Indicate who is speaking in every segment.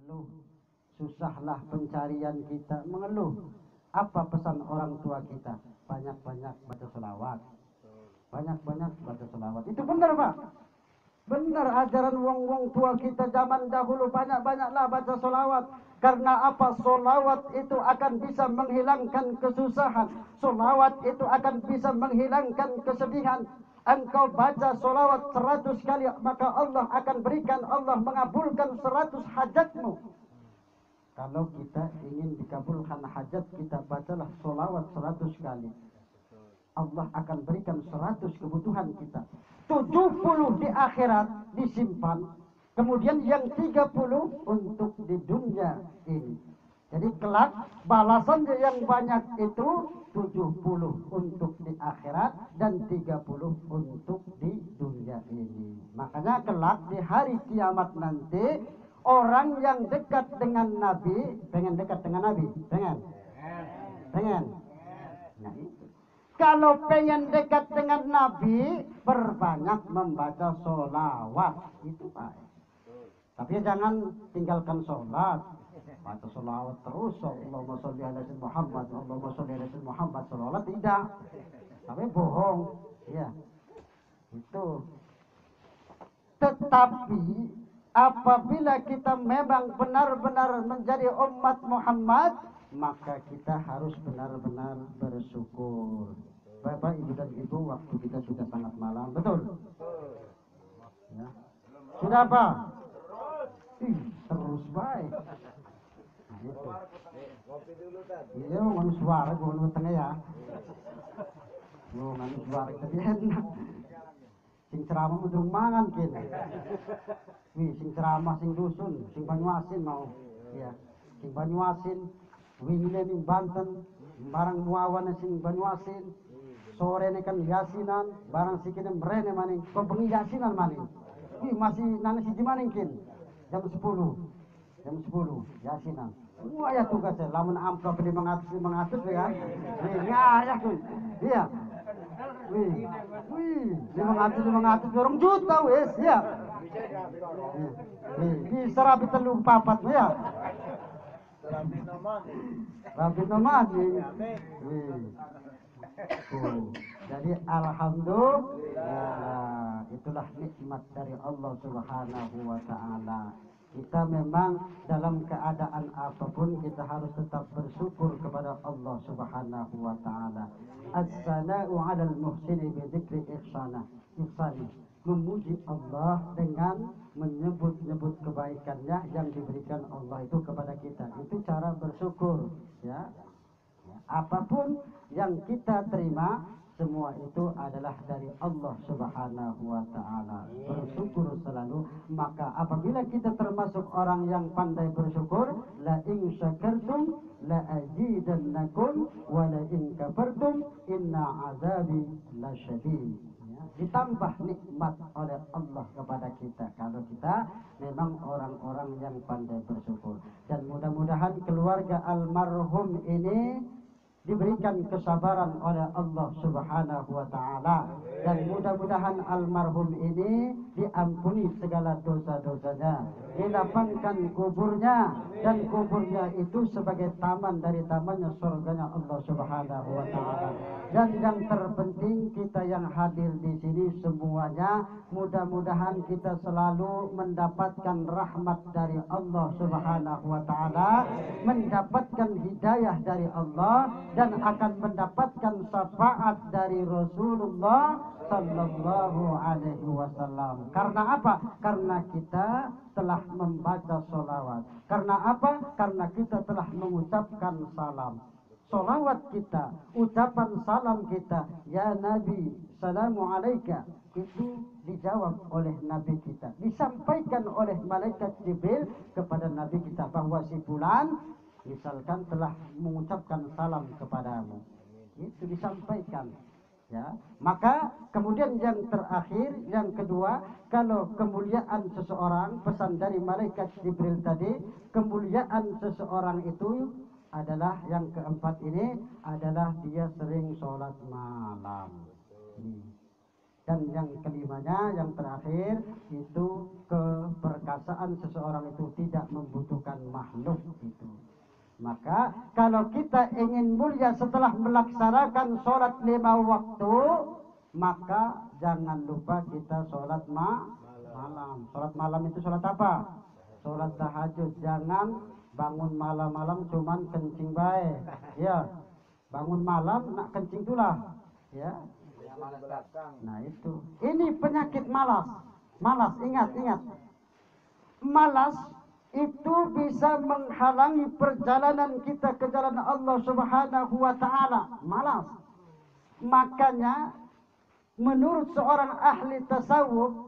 Speaker 1: mengeluh, susahlah pencarian kita, mengeluh. Apa pesan orang tua kita? Banyak-banyak baca selawat. Banyak-banyak baca selawat. Itu benar, Pak. Benar ajaran wong-wong tua kita zaman dahulu, banyak-banyaklah baca selawat. Karena apa? Selawat itu akan bisa menghilangkan kesusahan. Selawat itu akan bisa menghilangkan kesedihan. Engkau baca selawat 100 kali, maka Allah akan berikan, Allah mengabulkan 100 hajatmu. Kalau kita ingin dikabulkan hajat, kita bacalah selawat 100 kali. Allah akan berikan 100 kebutuhan kita. 70 di akhirat disimpan. Kemudian yang 30 untuk di dunia ini. Jadi kelak balasannya yang banyak itu 70 untuk di akhirat dan 30 untuk di dunia ini. Makanya kelak di hari kiamat nanti, orang yang dekat dengan Nabi, pengen dekat dengan Nabi? Pengen? Pengen? Nah itu. Kalau pengen dekat dengan Nabi, perbanyak membaca sholawat. Itu Pak. Tapi jangan tinggalkan sholat. Baca sholawat terus. Allahumma sholli ala sayyidina Muhammad, Allahumma sholli ala sayyidina Muhammad. Sholawat tidak. Tapi bohong. Ya. Itu. Tetapi apabila kita memang benar-benar menjadi umat Muhammad, maka kita harus benar-benar bersyukur. Bapak, Ibu dan Ibu, waktu kita sudah sangat malam, betul? Ya. Sudah apa? Terus baik. Nah, itu. Iya, nganu suara gue nganu tengah ya. Nganu suara tadi enak. Sing ceramah mudrung mangan kene. Wih, sing ceramah sing dusun, sing Banyuasin mau. Ya. Sing Banyuasin, wingi ning Banten, barang muawan sing Banyuasin. Sore ini kan yasinan, barang sikine mrene maning, kok bengi yasinan maning. Wih, masih nana siji maning kin. Jam 10. Jam 10 yasinan. Wah ya tugasnya, lamun amplop 500 ya. Ngayah tuh. Iya. Wih, 500 orang juta wes, ya. Bisa rapi telung papat ya. Rapi nomadi. Jadi alhamdulillah, itulah nikmat dari Allah Subhanahu wa taala. Kita memang dalam keadaan apapun kita harus tetap bersyukur kepada Allah Subhanahu wa taala. As-sana'u 'alal muhsini bi dzikri ihsani. Memuji Allah dengan menyebut-nyebut kebaikannya yang diberikan Allah itu kepada kita. Itu cara bersyukur, ya. Apapun yang kita terima, semua itu adalah dari Allah Subhanahu wa taala. Bersyukur selalu. Maka apabila kita termasuk orang yang pandai bersyukur, la in syakartum la azidannakum wa la in kafartum inna azabi lasyadid. Ditambah nikmat oleh Allah kepada kita kalau kita memang orang-orang yang pandai bersyukur. Dan mudah-mudahan keluarga almarhum ini diberikan kesabaran oleh Allah Subhanahu wa taala, dan mudah-mudahan almarhum ini diampuni segala dosa-dosanya, dilapangkan kuburnya, dan kuburnya itu sebagai taman dari tamannya surganya Allah Subhanahu wa taala. Dan yang terpenting kita yang hadir di sini semuanya, mudah-mudahan kita selalu mendapatkan rahmat dari Allah Subhanahu wa taala, mendapatkan hidayah dari Allah, dan akan mendapatkan syafaat dari Rasulullah sallallahu alaihi wasallam. Karena apa? Karena kita telah membaca sholawat. Karena apa? Karena kita telah mengucapkan salam. Sholawat kita, ucapan salam kita, ya Nabi, salamu alaika, itu dijawab oleh Nabi kita. Disampaikan oleh malaikat Jibril kepada Nabi kita bahwa si fulan misalkan telah mengucapkan salam kepadamu, itu disampaikan, ya. Maka kemudian yang terakhir, yang kedua, kalau kemuliaan seseorang, pesan dari malaikat Jibril tadi, kemuliaan seseorang itu adalah yang keempat ini adalah dia sering sholat malam. Dan yang kelimanya, yang terakhir itu keperkasaan seseorang itu tidak membutuhkan makhluk itu. Maka kalau kita ingin mulia setelah melaksanakan sholat 5 waktu, maka jangan lupa kita sholat malam. Sholat malam itu sholat apa? Sholat tahajud. Jangan bangun malam-malam cuman kencing baik. Ya, bangun malam nak kencing itulah. Ya. Nah itu. Ini penyakit malas. Malas, ingat. Malas itu bisa menghalangi perjalanan kita ke jalan Allah Subhanahu wa taala. Malas. Makanya menurut seorang ahli tasawuf,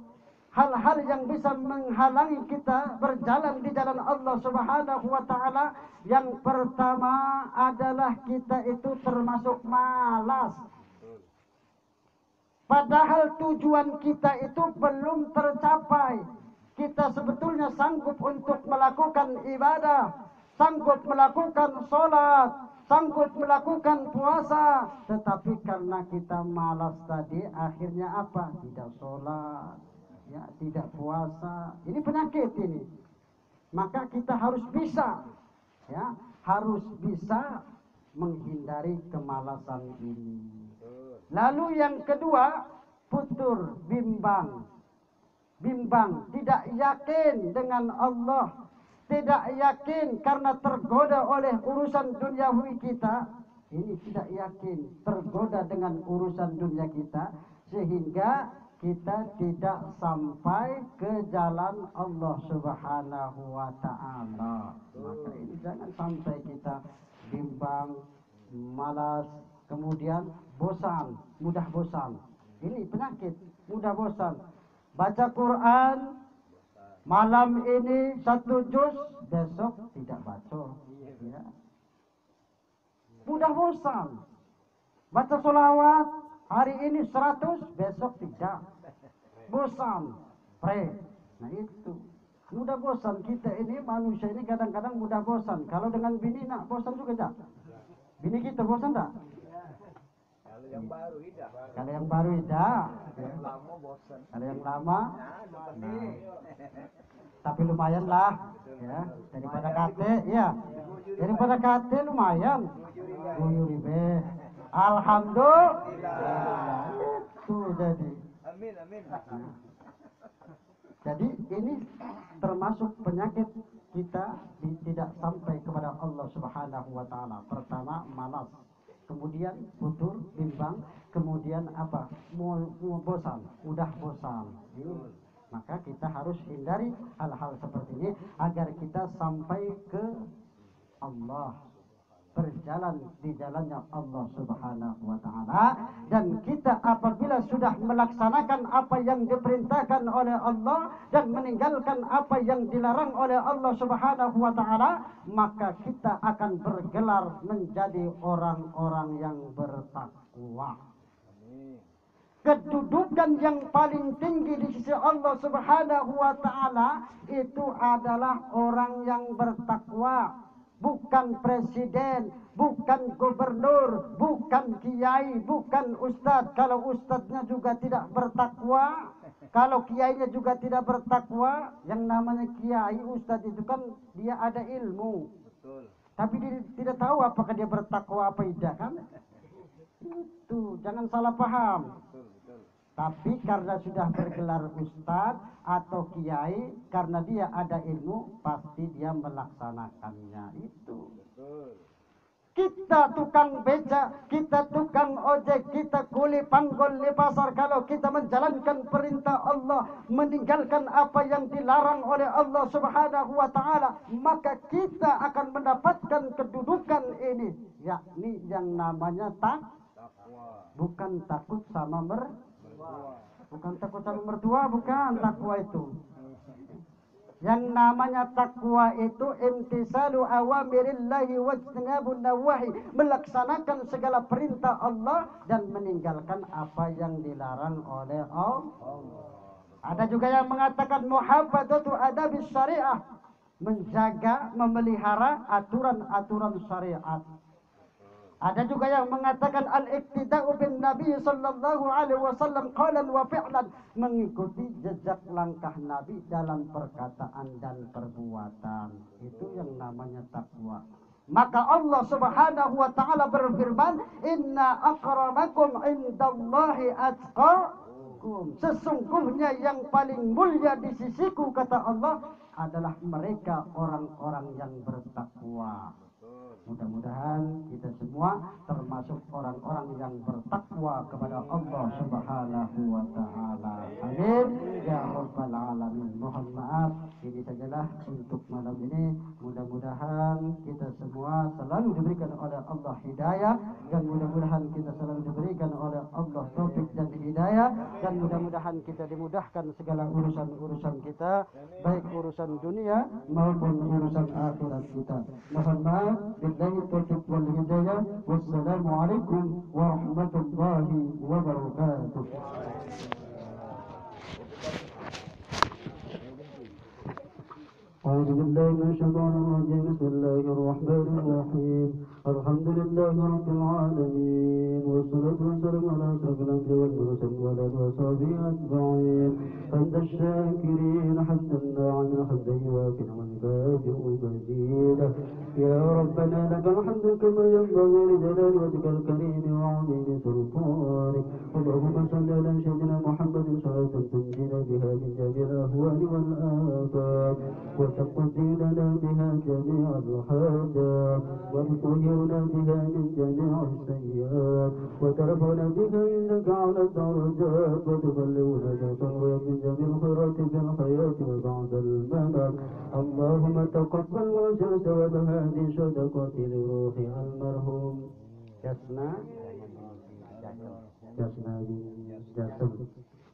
Speaker 1: hal-hal yang bisa menghalangi kita berjalan di jalan Allah Subhanahu wa taala, yang pertama adalah kita itu termasuk malas. Padahal tujuan kita itu belum tercapai. Kita sebetulnya sanggup untuk melakukan ibadah, sanggup melakukan sholat, sanggup melakukan puasa, tetapi karena kita malas tadi, akhirnya apa? Tidak sholat, ya, tidak puasa. Ini penyakit ini. Maka kita harus bisa, ya, harus bisa menghindari kemalasan ini. Lalu yang kedua, futur, bimbang, tidak yakin dengan Allah, tidak yakin karena tergoda oleh urusan duniawi kita. Ini tidak yakin, tergoda dengan urusan dunia kita, sehingga kita tidak sampai ke jalan Allah Subhanahu wa taala. Maka ini jangan sampai kita bimbang, malas, kemudian bosan, mudah bosan. Ini penyakit, mudah bosan. Baca Quran malam ini 1 juz, besok tidak baca, ya. Mudah bosan. Baca sholawat hari ini 100, besok tidak. Bosan. Pray. Nah itu. Mudah bosan. Kita ini manusia ini kadang-kadang mudah bosan. Kalau dengan bini nak bosan juga tak? Bini kita bosan tak? Kalau yang baru tidak. Kalau yang lama, nah, tapi lumayan lah, ya, daripada kate, ya, daripada kate lumayan. Ribe. Alhamdulillah. Itu jadi. Amin. Jadi ini termasuk penyakit kita tidak sampai kepada Allah Subhanahu wa taala. Pertama malas, kemudian futur, bimbang, kemudian apa? Bosan, udah bosan. Maka kita harus hindari hal-hal seperti ini agar kita sampai ke Allah, berjalan di jalannya Allah Subhanahu wa taala. Dan kita apabila sudah melaksanakan apa yang diperintahkan oleh Allah dan meninggalkan apa yang dilarang oleh Allah Subhanahu wa taala, maka kita akan bergelar menjadi orang-orang yang bertakwa. Kedudukan yang paling tinggi di sisi Allah Subhanahu wa taala itu adalah orang yang bertakwa. Bukan presiden, bukan gubernur, bukan kiai, bukan ustadz. Kalau ustadznya juga tidak bertakwa, kalau kiainya juga tidak bertakwa, yang namanya kiai, ustadz itu kan dia ada ilmu. Betul. Tapi dia tidak tahu apakah dia bertakwa apa tidak, kan? Itu, jangan salah paham. Tapi karena sudah bergelar ustadz atau kiai, karena dia ada ilmu, pasti dia melaksanakannya itu. Kita tukang beca, kita tukang ojek, kita kuli panggul di pasar, kalau kita menjalankan perintah Allah, meninggalkan apa yang dilarang oleh Allah Subhanahu wa taala, maka kita akan mendapatkan kedudukan ini, yakni yang namanya takwa. Bukan takut sama bukan takut sama mertua, bukan takwa itu. Yang namanya takwa itu imtisalu awamirillahi wajtinabun nawahi, melaksanakan segala perintah Allah dan meninggalkan apa yang dilarang oleh Allah. Ada juga yang mengatakan muhafadzatu adabis syariah, menjaga, memelihara aturan-aturan syariat. Ada juga yang mengatakan al-iktida'u bin Nabi sallallahu alaihi wasallam qalan wa fi'lan, mengikuti jejak langkah Nabi dalam perkataan dan perbuatan. Itu yang namanya takwa. Maka Allah Subhanahu wa taala berfirman, "Inna akramakum indallahi atqakum." Sesungguhnya yang paling mulia di sisiku, kata Allah, adalah mereka orang-orang yang bertakwa. Mudah-mudahan kita semua termasuk orang-orang yang bertakwa kepada Allah Subhanahu wa taala. Amin ya rabbal alamin. Mohon maaf, ini sajalah untuk malam ini. Mudah-mudahan kita semua selalu diberikan oleh Allah hidayah, dan mudah-mudahan kita selalu diberikan oleh Allah taufik dan hidayah, dan mudah-mudahan kita dimudahkan segala urusan-urusan kita, baik urusan dunia maupun urusan akhirat kita. Mohon maaf. Billahi taufiq wal hidayah. Wassalamualaikum warahmatullahi wabarakatuh. أعوذ بالله من الشيطان الرجيم. بسم الله الرحمن الرحيم. الحمد لله رب العالمين، والصلاة والسلام على أشرف الأنبياء والمرسلين وعلى آله وصحبه أجمعين. حمد الشاكرين حمدا ناعما حمدا يوافي ويكافئ مزيدا. يا ربنا لك الحمد كما ينبغي لجلال وجهك الكريم وعظيم سلطانك. اللهم صل على سيدنا محمد صلاة تنجينا بها من جميع الأهوال والآفات، وتقضي لنا بها جميع الحاجات، وتطهرنا بها من جميع السيئات، وترفعنا بها إنك على الدرجات، وتبلغنا بصبرك من جميع الخيرات في الحياة وبعد الممات. اللهم تقبل واجعل ثواب هذه الصدقة لروح المرحوم جسنا جسم،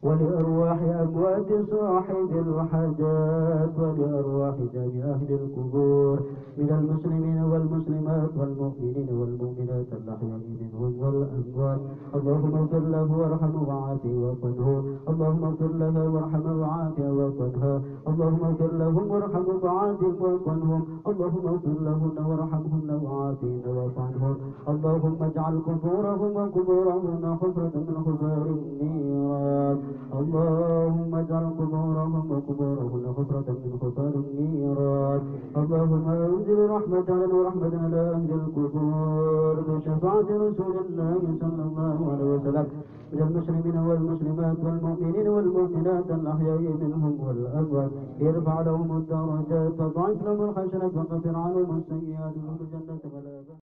Speaker 1: ولأرواح أموات صاحب الحاجات، ولأرواح جميع أهل القبور من المسلمين والمسلمات والمؤمنين والمؤمنات الأحياء منهم والأموات. اللهم اغفر له وارحمه وعافه وعفه. اللهم اغفر لها وارحمه وعافه وعفها. اللهم اغفر لهم وارحمهم وعافهم وعفهم. اللهم اغفر لهن وارحمهن وعافهن واعف عنهم. اللهم اجعل قبورهم وقبورهن حفرة من حفر النيران. اللهم اجعل قبورهم وقبورهن حفرة من حفر النيران. اللهم انزل رحمة ورحمة على أهل القبور بشفاعة رسول الله صلى الله عليه وسلم من المسلمين والمسلمات والمؤمنين والمؤمنات الأحياء منهم والأموات. ارفع لهم الدرجات وضاعف لهم الحسنات وغفر عنهم السيئات وادخلهم الجنة.